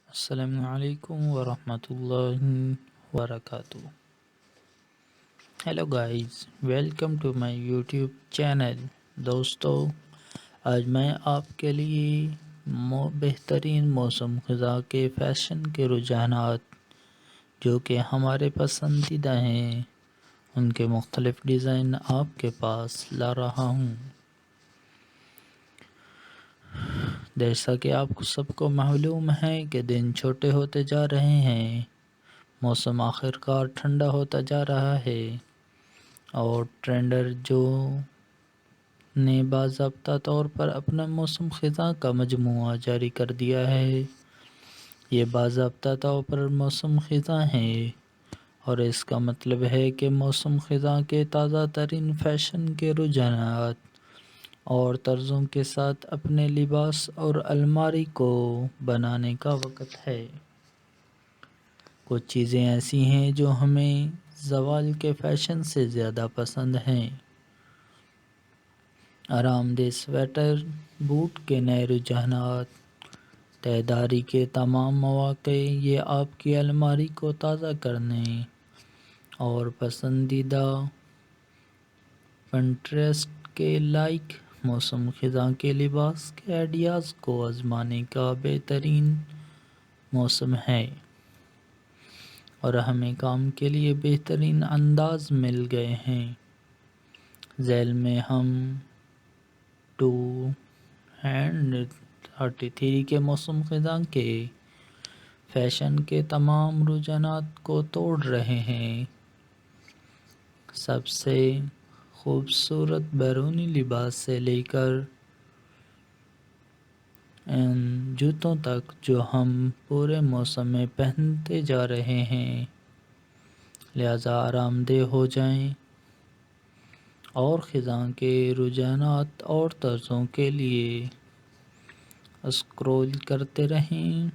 السلام علیکم ورحمۃ اللہ وبرکاتہ. Hello guys, welcome to my YouTube channel. دوستو، آج میں آپ کے لیے بہترین موسم خزاں کے فیشن کے رجحانات جو کہ ہمارے پسندیدہ ہیں ان کے مختلف ڈیزائن آپ کے پاس لا رہا ہوں. جیسا کہ آپ کو سب کو معلوم ہے کہ دن چھوٹے ہوتے جا رہے ہیں، موسم آخر کار ٹھنڈا ہوتا جا رہا ہے اور ٹرینڈر جو نے باضابطہ طور پر اپنا موسم خزاں کا مجموعہ جاری کر دیا ہے. یہ باضابطہ طور پر موسم خزاں ہے اور اس کا مطلب ہے کہ موسم خزاں کے تازہ ترین فیشن کے رجحانات اور طرزوں کے ساتھ اپنے لباس اور الماری کو بنانے کا وقت ہے. کچھ چیزیں ایسی ہیں جو ہمیں زوال کے فیشن سے زیادہ پسند ہیں. آرام دہ سویٹر، بوٹ کے نئے رجحانات، تہداری کے تمام مواقع، یہ آپ کی الماری کو تازہ کرنے اور پسندیدہ پنٹریسٹ کے لائق موسم خزاں کے لباس کے آئیڈیاز کو آزمانے کا بہترین موسم ہے. اور ہمیں کام کے لیے بہترین انداز مل گئے ہیں. ذیل میں ہم 2033 کے موسم خزاں کے فیشن کے تمام رجحانات کو توڑ رہے ہیں. سب سے خوبصورت بیرونی لباس سے لے کر ان جوتوں تک جو ہم پورے موسم میں پہنتے جا رہے ہیں. لہذا آرام دہ ہو جائیں اور خزاں کے رجحانات اور طرزوں کے لیے اسکرول کرتے رہیں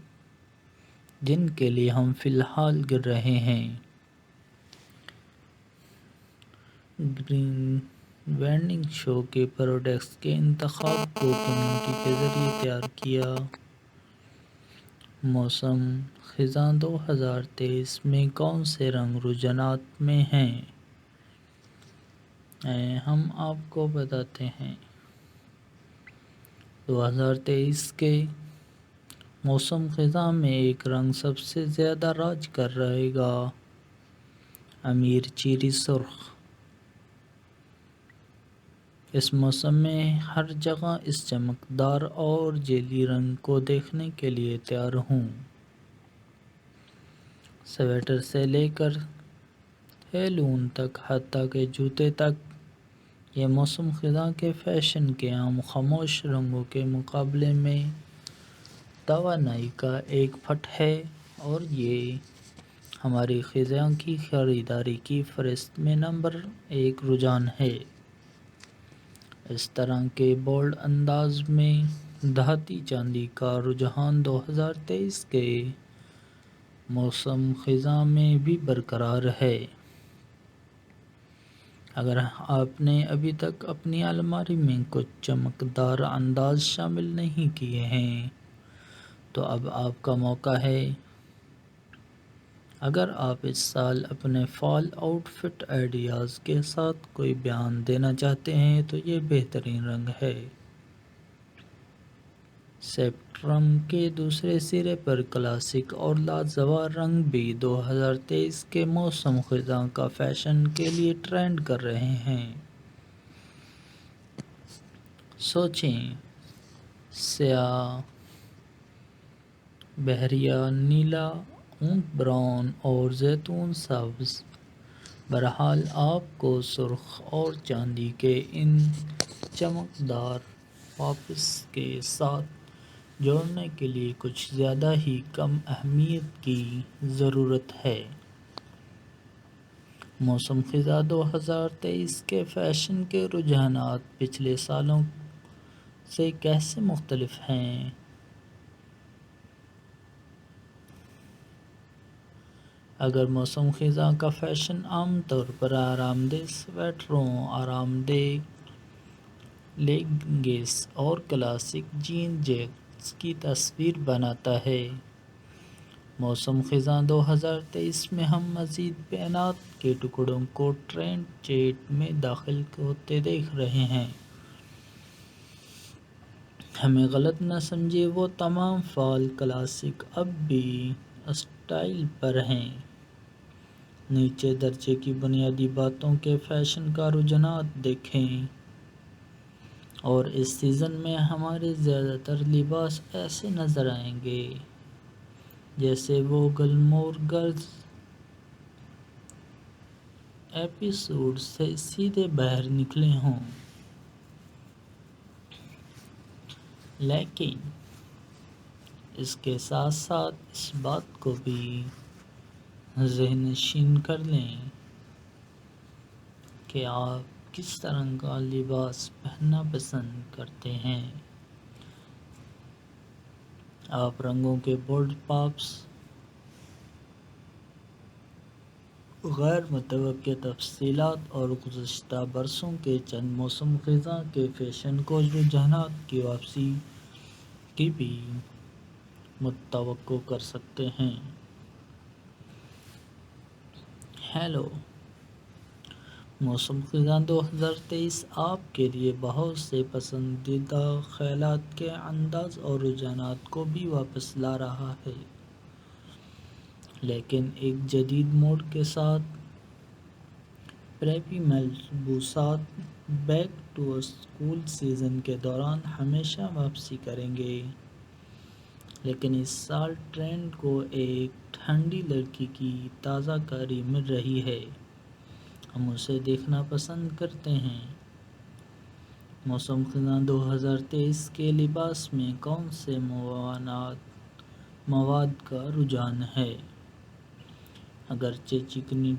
جن کے لیے ہم فی الحال گر رہے ہیں. گرین وینڈنگ شو کے پروڈکٹس کے انتخاب کو کمیونٹی کے ذریعے تیار کیا. موسم خزاں 2023 میں کون سے رنگ رجحانات میں ہیں؟ ہم آپ کو بتاتے ہیں. 2023 کے موسم خزاں میں ایک رنگ سب سے زیادہ راج کر رہے گا: امیر چیری سرخ. اس موسم میں ہر جگہ اس چمکدار اور جیلی رنگ کو دیکھنے کے لیے تیار ہوں. سویٹر سے لے کر ہیلون تک، حتیٰ کہ جوتے تک، یہ موسم خزاں کے فیشن کے عام خاموش رنگوں کے مقابلے میں توانائی کا ایک پٹ ہے اور یہ ہماری خزاں کی خریداری کی فہرست میں نمبر 1 رجحان ہے. اس طرح کے بولڈ انداز میں دھاتی چاندی کا رجحان 2023 کے موسم خزاں میں بھی برقرار ہے. اگر آپ نے ابھی تک اپنی الماری میں کچھ چمکدار انداز شامل نہیں کیے ہیں تو اب آپ کا موقع ہے. اگر آپ اس سال اپنے فال آؤٹ فٹ آئیڈیاز کے ساتھ کوئی بیان دینا چاہتے ہیں تو یہ بہترین رنگ ہے. اسپیکٹرم کے دوسرے سرے پر کلاسک اور لاجواب رنگ بھی 2023 کے موسم خزاں کا فیشن کے لیے ٹرینڈ کر رہے ہیں. سوچیں، سیاہ، بحریہ نیلا، اونٹ براؤن اور زیتون سبز. بہرحال آپ کو سرخ اور چاندی کے ان چمکدار پاپس کے ساتھ جوڑنے کے لیے کچھ زیادہ ہی کم اہمیت کی ضرورت ہے. موسم خزاں 2023 کے فیشن کے رجحانات پچھلے سالوں سے کیسے مختلف ہیں؟ اگر موسم خزاں کا فیشن عام طور پر آرام دہ سویٹروں، آرام دہ لیگنگس اور کلاسک جین جیکٹس کی تصویر بناتا ہے، موسم خزاں 2023 میں ہم مزید بیانات کے ٹکڑوں کو ٹرینڈ چیٹ میں داخل ہوتے دیکھ رہے ہیں۔ ہمیں غلط نہ سمجھے، وہ تمام فال کلاسک اب بھی اسٹائل پر ہیں۔ نیچے درجے کی بنیادی باتوں کے فیشن کا رجحانات دیکھیں، اور اس سیزن میں ہمارے زیادہ تر لباس ایسے نظر آئیں گے جیسے وہ گلمور گرلز ایپیسوڈ سے سیدھے باہر نکلے ہوں۔ لیکن اس کے ساتھ ساتھ اس بات کو بھی ذہن نشین کر لیں کہ آپ کس طرح کا لباس پہننا پسند کرتے ہیں۔ آپ رنگوں کے بولڈ پاپس، غیر متوقع تفصیلات اور گزشتہ برسوں کے چند موسم خزاں کے فیشن کو رجحانات کی واپسی کی بھی متوقع کر سکتے ہیں۔ ہیلو، موسم خزاں 2023 آپ کے لیے بہت سے پسندیدہ خیالات کے انداز اور رجحانات کو بھی واپس لا رہا ہے، لیکن ایک جدید موڈ کے ساتھ۔ پریپی ملبوسات بیک ٹو اسکول سیزن کے دوران ہمیشہ واپسی کریں گے، لیکن اس سال ٹرینڈ کو ایک ٹھنڈی لڑکی کی تازہ کاری مل رہی ہے۔ ہم اسے دیکھنا پسند کرتے ہیں۔ موسم خزاں 2023 کے لباس میں کون سے مواد کا رجحان ہے؟ اگرچہ چکنی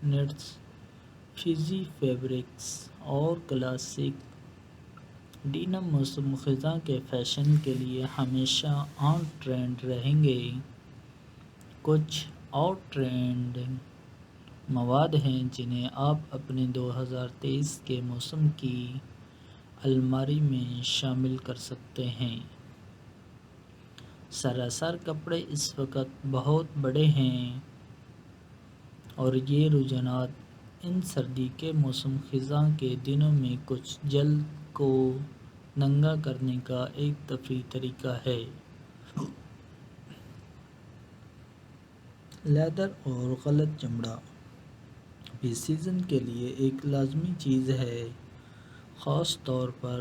نیٹس، فزی فیبرکس اور کلاسک ڈینم موسم خزاں کے فیشن کے لیے ہمیشہ آن ٹرینڈ رہیں گے، کچھ آؤٹ ٹرینڈنگ مواد ہیں جنہیں آپ اپنے 2023 کے موسم کی الماری میں شامل کر سکتے ہیں۔ سراسر کپڑے اس وقت بہت بڑے ہیں، اور یہ رجحانات ان سردی کے موسم خزاں کے دنوں میں کچھ جلد کو ننگا کرنے کا ایک تفریحی طریقہ ہے۔ لیدر اور غلط چمڑا بھی سیزن کے لیے ایک لازمی چیز ہے، خاص طور پر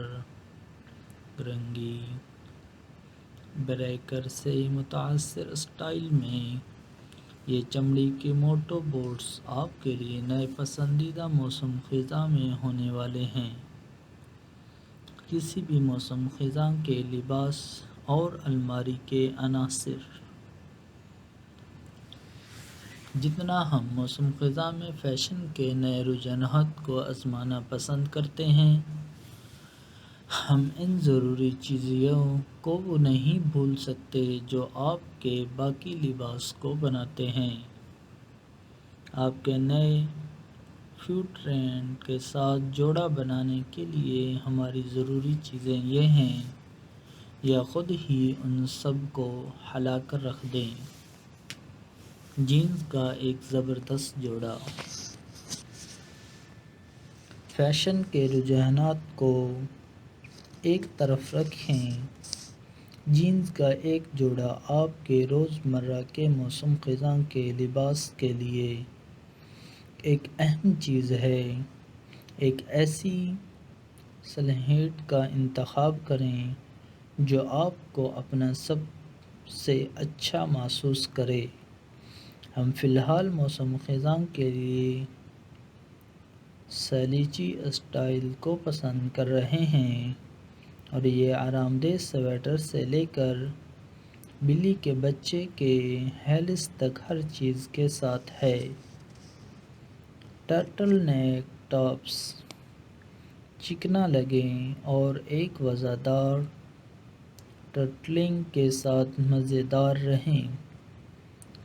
رنگی بریکر سے متاثر اسٹائل میں۔ یہ چمڑی کے موٹو بوٹس آپ کے لیے نئے پسندیدہ موسم خزاں میں ہونے والے ہیں۔ کسی بھی موسم خزاں کے لباس اور الماری کے عناصر۔ جتنا ہم موسم خزاں میں فیشن کے نئے رجحانات کو آزمانا پسند کرتے ہیں، ہم ان ضروری چیزوں کو نہیں بھول سکتے جو آپ کے باقی لباس کو بناتے ہیں۔ آپ کے نئے فٹ ٹرینڈ کے ساتھ جوڑا بنانے کے لیے ہماری ضروری چیزیں یہ ہیں، یا خود ہی ان سب کو ہلا کر رکھ دیں۔ جینز کا ایک زبردست جوڑا۔ فیشن کے رجحانات کو ایک طرف رکھیں، جینز کا ایک جوڑا آپ کے روزمرہ کے موسم خزاں کے لباس کے لیے ایک اہم چیز ہے۔ ایک ایسی سلہیٹ کا انتخاب کریں جو آپ کو اپنا سب سے اچھا محسوس کرے۔ ہم فی الحال موسم خزاں کے لیے سلیچی اسٹائل کو پسند کر رہے ہیں، اور یہ آرام دہ سویٹر سے لے کر بلی کے بچے کے ہیلس تک ہر چیز کے ساتھ ہے۔ ٹرٹل نیک ٹاپس چکنا لگیں اور ایک وزردار ٹرٹلنگ کے ساتھ مزیدار رہیں۔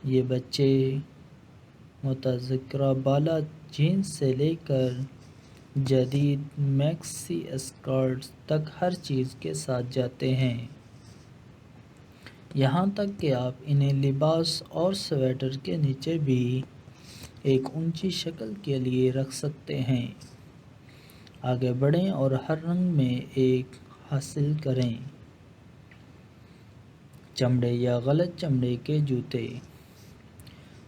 یہ بچے متذکرہ بالا جینز سے لے کر جدید میکسی اسکرٹس تک ہر چیز کے ساتھ جاتے ہیں۔ یہاں تک کہ آپ انہیں لباس اور سویٹر کے نیچے بھی ایک اونچی شکل کے لیے رکھ سکتے ہیں۔ آگے بڑھیں اور ہر رنگ میں ایک حاصل کریں۔ چمڑے یا غلط چمڑے کے جوتے۔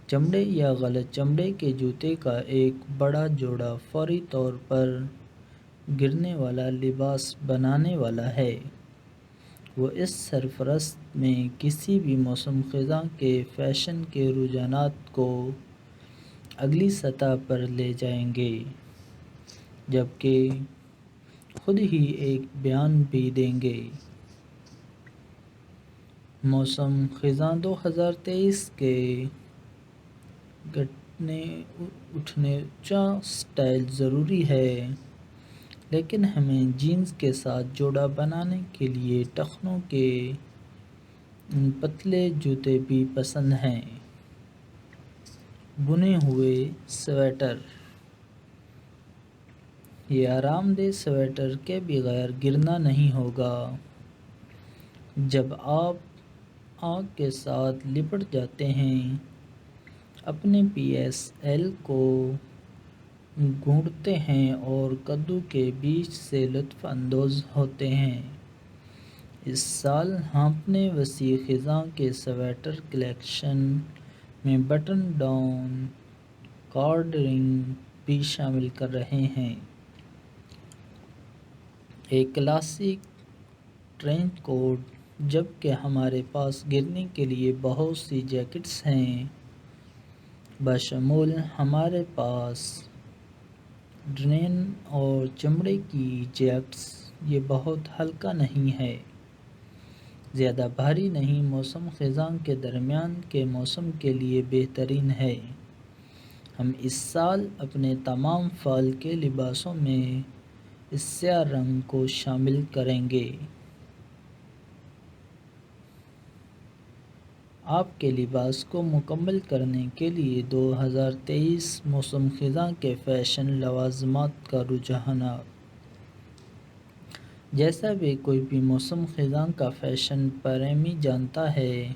چمڑے یا غلط چمڑے کے جوتے کا ایک بڑا جوڑا فوری طور پر گرنے والا لباس بنانے والا ہے۔ وہ اس سرفرست میں کسی بھی موسم خزاں کے فیشن کے رجحانات کو اگلی سطح پر لے جائیں گے، جبکہ خود ہی ایک بیان بھی دیں گے۔ موسم خزاں 2023 کے گھٹنے اٹھنے اونچا سٹائل ضروری ہے، لیکن ہمیں جینز کے ساتھ جوڑا بنانے کے لیے ٹخنوں کے پتلے جوتے بھی پسند ہیں۔ بنے ہوئے سویٹر۔ یہ آرام دہ سویٹر کے بغیر گرنا نہیں ہوگا۔ جب آپ آگ کے ساتھ لپٹ جاتے ہیں، اپنے پی ایس ایل کو گھونٹتے ہیں اور کدو کے بیج سے لطف اندوز ہوتے ہیں۔ اس سال ہم اپنے وسیع خزاں کے سویٹر کلیکشن میں بٹن ڈاؤن کارڈرنگ بھی شامل کر رہے ہیں۔ ایک کلاسک ٹرینچ کوٹ۔ جبکہ ہمارے پاس گرنے کے لیے بہت سی جیکٹس ہیں، بشمول ہمارے پاس ڈنین اور چمڑے کی جیکٹس۔ یہ بہت ہلکا نہیں ہے، زیادہ بھاری نہیں، موسم خزاں کے درمیان کے موسم کے لیے بہترین ہے۔ ہم اس سال اپنے تمام فال کے لباسوں میں اس سیاہ رنگ کو شامل کریں گے۔ آپ کے لباس کو مکمل کرنے کے لیے 2023 موسم خزاں کے فیشن لوازمات کا رجحانات۔ جیسا بھی کوئی بھی موسم خزاں کا فیشن پریمی جانتا ہے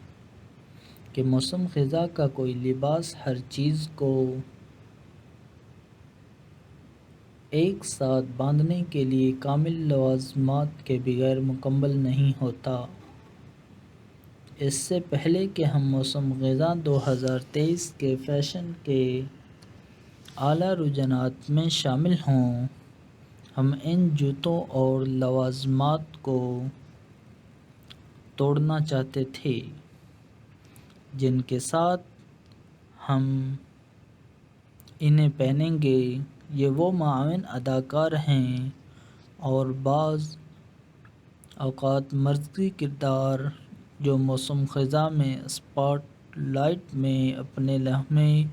کہ موسم خزاں کا کوئی لباس ہر چیز کو ایک ساتھ باندھنے کے لیے کامل لوازمات کے بغیر مکمل نہیں ہوتا۔ اس سے پہلے کہ ہم موسم خزاں 2023 کے فیشن کے اعلیٰ رجحانات میں شامل ہوں، ہم ان جوتوں اور لوازمات کو توڑنا چاہتے تھے جن کے ساتھ ہم انہیں پہنیں گے۔ یہ وہ معاون اداکار ہیں اور بعض اوقات مرکزی کردار جو موسم خزاں میں اسپاٹ لائٹ میں اپنے لمحے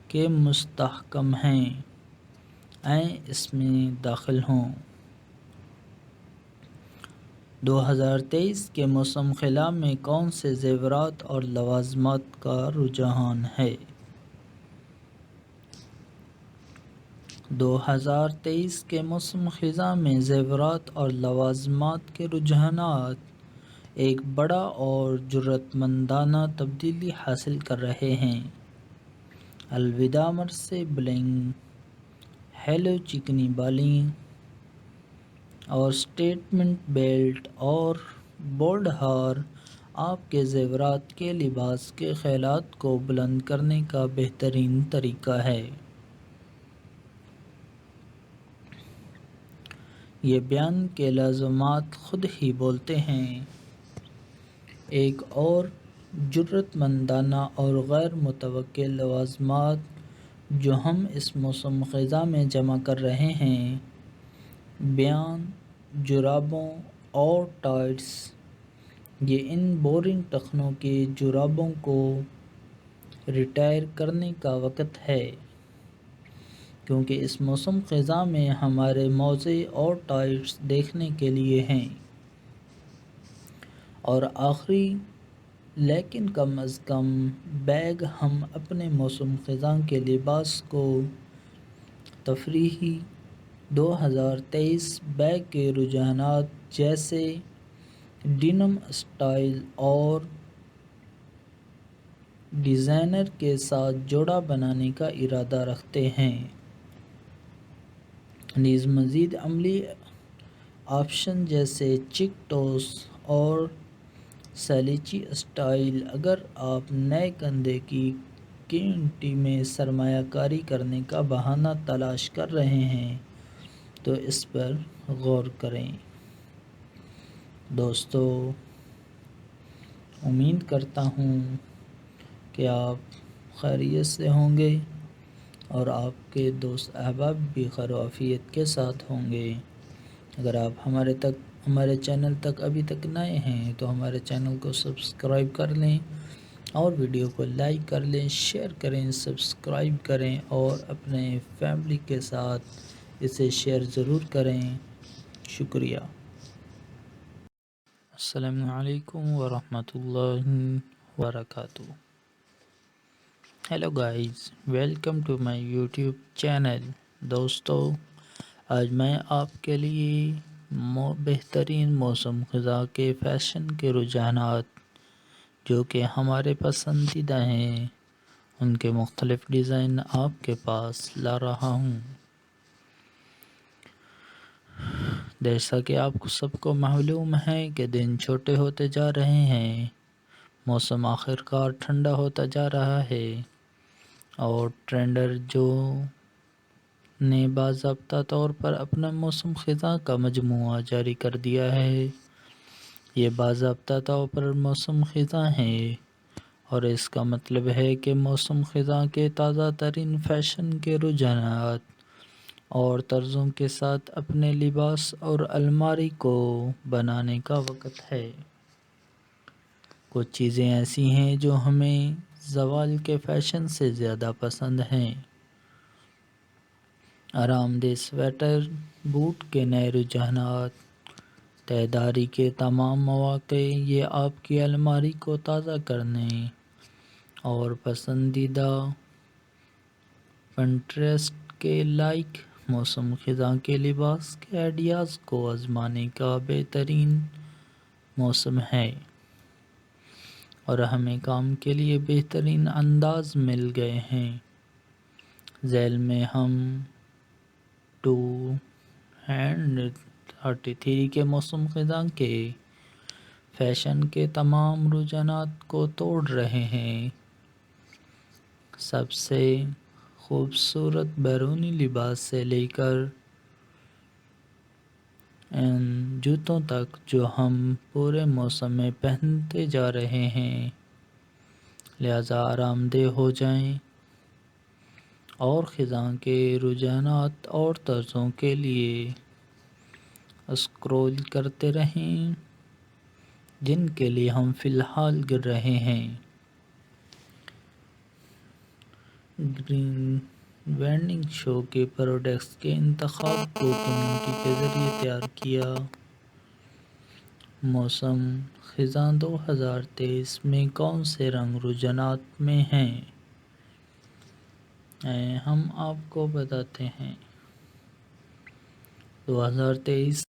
کے مستحکم ہیں، آئیں اس میں داخل ہوں۔ 2023 کے موسم خزاں میں کون سے زیورات اور لوازمات کا رجحان ہے؟ 2023 کے موسم خزاں میں زیورات اور لوازمات کے رجحانات ایک بڑا اور جرأت مندانہ تبدیلی حاصل کر رہے ہیں۔ الوداع مرثے بلنگ، ہیلو چکنی بالیں اور سٹیٹمنٹ بیلٹ اور بولڈ ہار آپ کے زیورات کے لباس کے خیالات کو بلند کرنے کا بہترین طریقہ ہے۔ یہ بیان کے لازمات خود ہی بولتے ہیں۔ ایک اور جرأت مندانہ اور غیر متوقع لوازمات جو ہم اس موسم خزاں میں جمع کر رہے ہیں، بیان جرابوں اور ٹائٹس۔ یہ ان بورنگ ٹخنوں کے جرابوں کو ریٹائر کرنے کا وقت ہے، کیونکہ اس موسم خزاں میں ہمارے موزے اور ٹائٹس دیکھنے کے لیے ہیں۔ اور آخری لیکن کم از کم بیگ، ہم اپنے موسم خزاں کے لباس کو تفریحی 2023 بیگ کے رجحانات جیسے ڈینم اسٹائل اور ڈیزائنر کے ساتھ جوڑا بنانے کا ارادہ رکھتے ہیں۔ نیز مزید عملی آپشن جیسے چیک ٹوس اور سلیچی اسٹائل۔ اگر آپ نئے کندھے کی کمیونٹی میں سرمایہ کاری کرنے کا بہانہ تلاش کر رہے ہیں تو اس پر غور کریں۔ دوستو، امید کرتا ہوں کہ آپ خیریت سے ہوں گے اور آپ کے دوست احباب بھی خیر و عافیت کے ساتھ ہوں گے۔ اگر آپ ہمارے چینل تک ابھی تک نئے ہیں تو ہمارے چینل کو سبسکرائب کر لیں اور ویڈیو کو لائک کر لیں، شیئر کریں، سبسکرائب کریں اور اپنے فیملی کے ساتھ اسے شیئر ضرور کریں۔ شکریہ۔ السلام علیکم ورحمۃ اللہ وبرکاتہ۔ Hello guys, welcome to my YouTube channel. دوستو، آج میں آپ کے لیے بہترین موسم خزاں کے فیشن کے رجحانات جو کہ ہمارے پسندیدہ ہیں ان کے مختلف ڈیزائن آپ کے پاس لا رہا ہوں۔ جیسا کہ آپ کو سب کو معلوم ہے کہ دن چھوٹے ہوتے جا رہے ہیں، موسم آخر کار ٹھنڈا ہوتا جا رہا ہے اور ٹرینڈر جو نے باضابطہ طور پر اپنا موسم خزاں کا مجموعہ جاری کر دیا ہے۔ یہ باضابطہ طور پر موسم خزاں ہے اور اس کا مطلب ہے کہ موسم خزاں کے تازہ ترین فیشن کے رجحانات اور طرزوں کے ساتھ اپنے لباس اور الماری کو بنانے کا وقت ہے۔ کچھ چیزیں ایسی ہیں جو ہمیں زوال کے فیشن سے زیادہ پسند ہیں۔ آرام دہ سویٹر، بوٹ کے نئے رجحانات، تہداری کے تمام مواقع، یہ آپ کی الماری کو تازہ کرنے اور پسندیدہ پنٹریسٹ کے لائق موسم خزاں کے لباس کے آئیڈیاز کو آزمانے کا بہترین موسم ہے اور ہمیں کام کے لیے بہترین انداز مل گئے ہیں۔ ذیل میں ہم 2033 کے موسم خزاں کے فیشن کے تمام رجحانات کو توڑ رہے ہیں۔ سب سے خوبصورت بیرونی لباس سے لے کر ان جوتوں تک جو ہم پورے موسم میں پہنتے جا رہے ہیں، لہذا آرام دہ ہو جائیں اور خزاں کے رجحانات اور طرزوں کے لیے اسکرول کرتے رہیں جن کے لیے ہم فی الحال گر رہے ہیں۔ گرین وینڈنگ شو کے پروڈکٹس کے انتخاب کو کمیونٹی کے ذریعے تیار کیا۔ موسم خزاں 2023 میں کون سے رنگ رجحانات میں ہیں، ہم آپ کو بتاتے ہیں۔ 2023